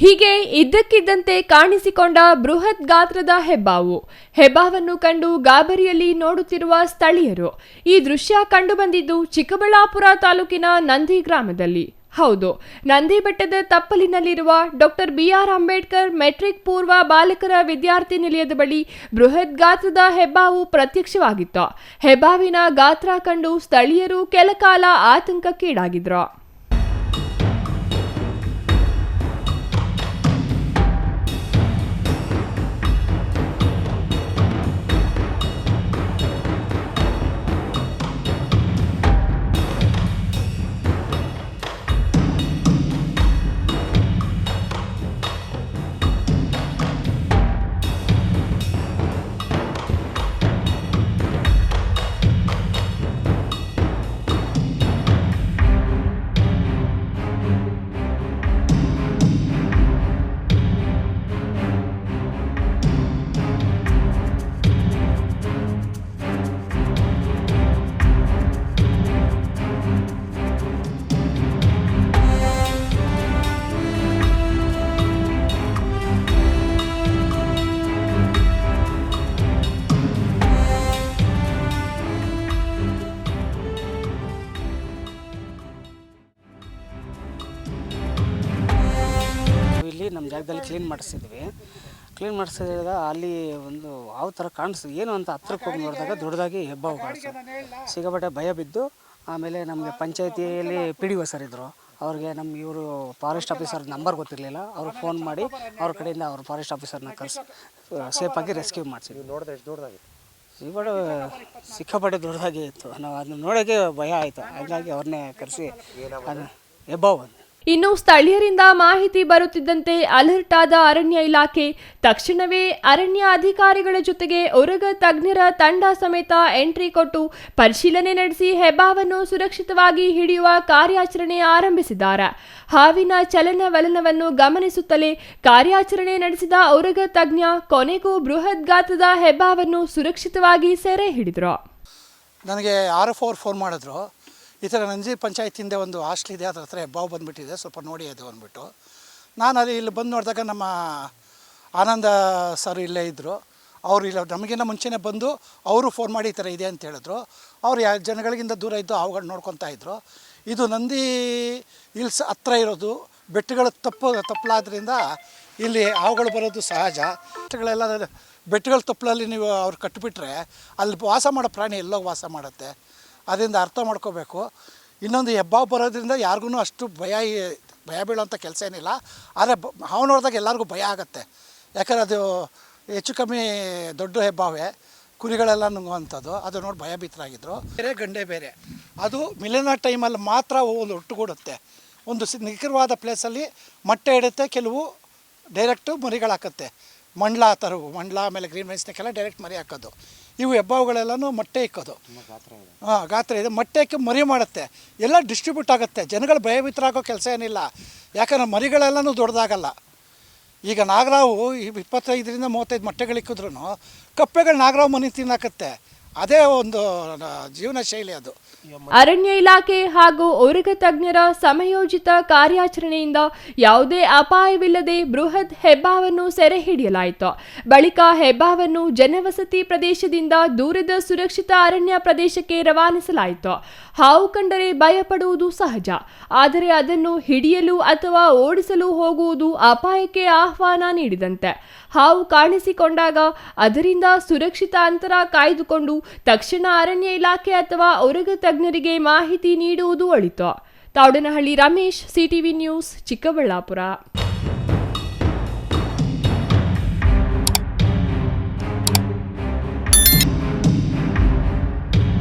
ಹೀಗೆ ಇದ್ದಕ್ಕಿದ್ದಂತೆ ಕಾಣಿಸಿಕೊಂಡ ಬೃಹತ್ ಗಾತ್ರದ ಹೆಬ್ಬಾವನ್ನು ಕಂಡು ಗಾಬರಿಯಲ್ಲಿ ನೋಡುತ್ತಿರುವ ಸ್ಥಳೀಯರು. ಈ ದೃಶ್ಯ ಕಂಡುಬಂದಿದ್ದು ಚಿಕ್ಕಬಳ್ಳಾಪುರ ತಾಲೂಕಿನ ನಂದಿ ಗ್ರಾಮದಲ್ಲಿ. ಹೌದು, ನಂದಿ ಬೆಟ್ಟದ ತಪ್ಪಲಿನಲ್ಲಿರುವ ಡಾಕ್ಟರ್ BR ಅಂಬೇಡ್ಕರ್ ಮೆಟ್ರಿಕ್ ಪೂರ್ವ ಬಾಲಕರ ವಿದ್ಯಾರ್ಥಿ ನಿಲಯದ ಬಳಿ ಬೃಹತ್ ಗಾತ್ರದ ಹೆಬ್ಬಾವು ಪ್ರತ್ಯಕ್ಷವಾಗಿತ್ತು. ಹೆಬ್ಬಾವಿನ ಗಾತ್ರ ಕಂಡು ಸ್ಥಳೀಯರು ಕೆಲಕಾಲ ಆತಂಕಕ್ಕೀಡಾಗಿದ್ರು. ಇಲ್ಲಿ ನಮ್ಮ ಜಾಗದಲ್ಲಿ ಕ್ಲೀನ್ ಮಾಡಿಸಿದಾಗ ಅಲ್ಲಿ ಒಂದು ಯಾವ ಥರ ಕಾಣಿಸ್ತು ಏನು ಅಂತ ಹತ್ರಕ್ಕೆ ಹೋಗಿ ನೋಡಿದಾಗ ದೊಡ್ಡದಾಗಿ ಹೆಬ್ಬಾವು ಕಾಣಿಸ್ತು. ಸಿಕ್ಕಾಪಟ್ಟೆ ಭಯ ಬಿದ್ದು ಆಮೇಲೆ ನಮಗೆ ಪಂಚಾಯತಿಯಲ್ಲಿ PDO ಸರ್ ಇದ್ದರು. ಅವ್ರಿಗೆ ನಮ್ಗೆ ಇವರು ಫಾರೆಸ್ಟ್ ಆಫೀಸರ್ ನಂಬರ್ ಗೊತ್ತಿರಲಿಲ್ಲ. ಅವ್ರು ಫೋನ್ ಮಾಡಿ ಅವ್ರ ಕಡೆಯಿಂದ ಅವ್ರು ಫಾರೆಸ್ಟ್ ಆಫೀಸರ್ನ ಕಳಿಸಿ ಸೇಫಾಗಿ ರೆಸ್ಕ್ಯೂ ಮಾಡಿಸಿದ್ವಿ. ಸಿಕ್ಕಾಪಟ್ಟೆ ದೊಡ್ಡದಾಗಿ ಇತ್ತು. ನಾವು ಅದನ್ನ ನೋಡೋಕ್ಕೆ ಭಯ ಆಯಿತು. ಹಾಗಾಗಿ ಅವ್ರನ್ನೇ ಕರೆಸಿ ಅದು ಹೆಬ್ಬಾವು. ಇನ್ನು ಸ್ಥಳೀಯರಿಂದ ಮಾಹಿತಿ ಬರುತ್ತಿದ್ದಂತೆ ಅಲರ್ಟ್ ಆದ ಅರಣ್ಯ ಇಲಾಖೆ ತಕ್ಷಣವೇ ಅರಣ್ಯ ಅಧಿಕಾರಿಗಳ ಜೊತೆಗೆ ಉರಗ ತಜ್ಞರ ತಂಡ ಸಮೇತ ಎಂಟ್ರಿ ಕೊಟ್ಟು ಪರಿಶೀಲನೆ ನಡೆಸಿ ಹೆಬ್ಬಾವನ್ನು ಸುರಕ್ಷಿತವಾಗಿ ಹಿಡಿಯುವ ಕಾರ್ಯಾಚರಣೆ ಆರಂಭಿಸಿದ್ದಾರೆ. ಹಾವಿನ ಚಲನವಲನವನ್ನು ಗಮನಿಸುತ್ತಲೇ ಕಾರ್ಯಾಚರಣೆ ನಡೆಸಿದ ಉರಗ ತಜ್ಞ ಕೊನೆಗೂ ಬೃಹತ್ ಗಾತ್ರದ ಹೆಬ್ಬಾವನ್ನು ಸುರಕ್ಷಿತವಾಗಿ ಸೆರೆ ಹಿಡಿದ್ರು. ನನಗೆ RF ಫೋನ್ ಮಾಡಿದ್ರು, ಈ ಥರ ನಂದಿ ಪಂಚಾಯತಿಯಿಂದ ಒಂದು ಹಾಸ್ಟೆಲ್ ಇದೆ, ಅದ್ರ ಹತ್ರ ಹೆಬ್ಬಾವು ಬಂದುಬಿಟ್ಟಿದೆ, ಸ್ವಲ್ಪ ನೋಡಿ ಅದು ಅಂದ್ಬಿಟ್ಟು. ನಾನು ಅಲ್ಲಿ ಇಲ್ಲಿ ಬಂದು ನೋಡಿದಾಗ ನಮ್ಮ ಆನಂದ ಸರ್ ಇಲ್ಲೇ ಇದ್ದರು. ಅವರು ಇಲ್ಲ ನಮಗಿನ್ನ ಮುಂಚೆನೇ ಬಂದು ಅವರು ಫೋನ್ ಮಾಡಿ ಈ ಥರ ಇದೆ ಅಂತ ಹೇಳಿದ್ರು. ಅವರು ಜನಗಳಿಗಿಂತ ದೂರ ಇದ್ದು ಹಾವುಗಳು ನೋಡ್ಕೊತಾ ಇದ್ದರು. ಇದು ನಂದಿ ಹಿಲ್ಸ್ ಹತ್ರ ಇರೋದು, ಬೆಟ್ಟಗಳ ತಪ್ಪಲಾದ್ರಿಂದ ಇಲ್ಲಿ ಹಾವುಗಳು ಬರೋದು ಸಹಜ. ಬೆಟ್ಟಗಳ ತಪ್ಪಲಲ್ಲಿ ನೀವು ಅವ್ರು ಕಟ್ಟಿಬಿಟ್ರೆ ಅಲ್ಲಿ ವಾಸ ಮಾಡೋ ಪ್ರಾಣಿ ಎಲ್ಲೋ ವಾಸ ಮಾಡುತ್ತೆ. ಅದರಿಂದ ಅರ್ಥ ಮಾಡ್ಕೋಬೇಕು. ಇನ್ನೊಂದು ಹೆಬ್ಬಾವು ಬರೋದ್ರಿಂದ ಯಾರಿಗೂ ಅಷ್ಟು ಭಯ ಬೀಳೋಂಥ ಕೆಲಸ ಏನಿಲ್ಲ. ಆದರೆ ಹಾವು ನೋಡಿದಾಗ ಎಲ್ಲರಿಗೂ ಭಯ ಆಗುತ್ತೆ. ಯಾಕಂದರೆ ಅದು ಹೆಚ್ಚು ಕಮ್ಮಿ ದೊಡ್ಡ ಹೆಬ್ಬಾವೇ, ಕುರಿಗಳೆಲ್ಲ ನುಂಗುವಂಥದ್ದು. ಅದು ನೋಡಿ ಭಯಭೀತರಾಗಿದ್ದರು. ಬೇರೆ ಗಂಡೆ ಬೇರೆ, ಅದು ಮಿಲನ ಟೈಮಲ್ಲಿ ಮಾತ್ರ ಒಂದು ಒಟ್ಟುಗೂಡುತ್ತೆ. ಒಂದು ನಿಖರವಾದ ಪ್ಲೇಸಲ್ಲಿ ಮೊಟ್ಟೆ ಇಡುತ್ತೆ, ಕೆಲವು ಡೈರೆಕ್ಟು ಮರಿಗಳಾಕತ್ತೆ. ಮಂಡ್ಲ ಆ ಥರವು ಮಂಡ್ಲ ಆಮೇಲೆ ಗ್ರೀನ್ ಮೆಣಸಿನಕ್ಕೆಲ್ಲ ಡೈರೆಕ್ಟ್ ಮರಿ ಹಾಕೋದು. ಇವು ಹೆಬ್ಬಾವುಗಳೆಲ್ಲನೂ ಮೊಟ್ಟೆ ಇಕ್ಕೋದು. ಗಾತ್ರ ಇದೆ, ಮೊಟ್ಟೆ ಇಕ್ಕಿ ಮರಿ ಮಾಡುತ್ತೆ, ಎಲ್ಲ ಡಿಸ್ಟ್ರಿಬ್ಯೂಟ್ ಆಗುತ್ತೆ. ಜನಗಳು ಭಯಭೀತರಾಗೋ ಕೆಲಸ ಏನಿಲ್ಲ. ಯಾಕಂದರೆ ಮರಿಗಳೆಲ್ಲನೂ ದೊಡ್ಡದಾಗಲ್ಲ. ಈಗ ನಾಗರಾವು 25ರಿಂದ 35 ಮೊಟ್ಟೆಗಳಿಕ್ಕಿದ್ರೂ ಕಪ್ಪೆಗಳು ನಾಗರಾವು ಮನೆ ತಿನ್ನಾಕತ್ತೆ. ಅದೇ ಒಂದು ಜೀವನ ಶೈಲಿ ಅದು. ಅರಣ್ಯ ಇಲಾಖೆ ಹಾಗೂ ಉರಗ ತಜ್ಞರ ಸಮಯೋಚಿತ ಕಾರ್ಯಾಚರಣೆಯಿಂದ ಯಾವುದೇ ಅಪಾಯವಿಲ್ಲದೆ ಬೃಹತ್ ಹೆಬ್ಬಾವನ್ನು ಸೆರೆ ಹಿಡಿಯಲಾಯಿತು. ಬಳಿಕ ಹೆಬ್ಬಾವನ್ನು ಜನವಸತಿ ಪ್ರದೇಶದಿಂದ ದೂರದ ಸುರಕ್ಷಿತ ಅರಣ್ಯ ಪ್ರದೇಶಕ್ಕೆ ರವಾನಿಸಲಾಯಿತು. ಹಾವು ಕಂಡರೆ ಭಯಪಡುವುದು ಸಹಜ, ಆದರೆ ಅದನ್ನು ಹಿಡಿಯಲು ಅಥವಾ ಓಡಿಸಲು ಹೋಗುವುದು ಅಪಾಯಕ್ಕೆ ಆಹ್ವಾನ ನೀಡಿದಂತೆ. ಹಾವು ಕಾಣಿಸಿಕೊಂಡಾಗ ಅದರಿಂದ ಸುರಕ್ಷಿತ ಅಂತರ ಕಾಯ್ದುಕೊಂಡು ತಕ್ಷಣ ಅರಣ್ಯ ಇಲಾಖೆ ಅಥವಾ ಉರಗ ತಜ್ಞರಿಗೆ ಮಾಹಿತಿ ನೀಡುವುದು ಒಳಿತು. ತಾವಡನಹಳ್ಳಿ ರಮೇಶ್, CTV ನ್ಯೂಸ್, ಚಿಕ್ಕಬಳ್ಳಾಪುರ.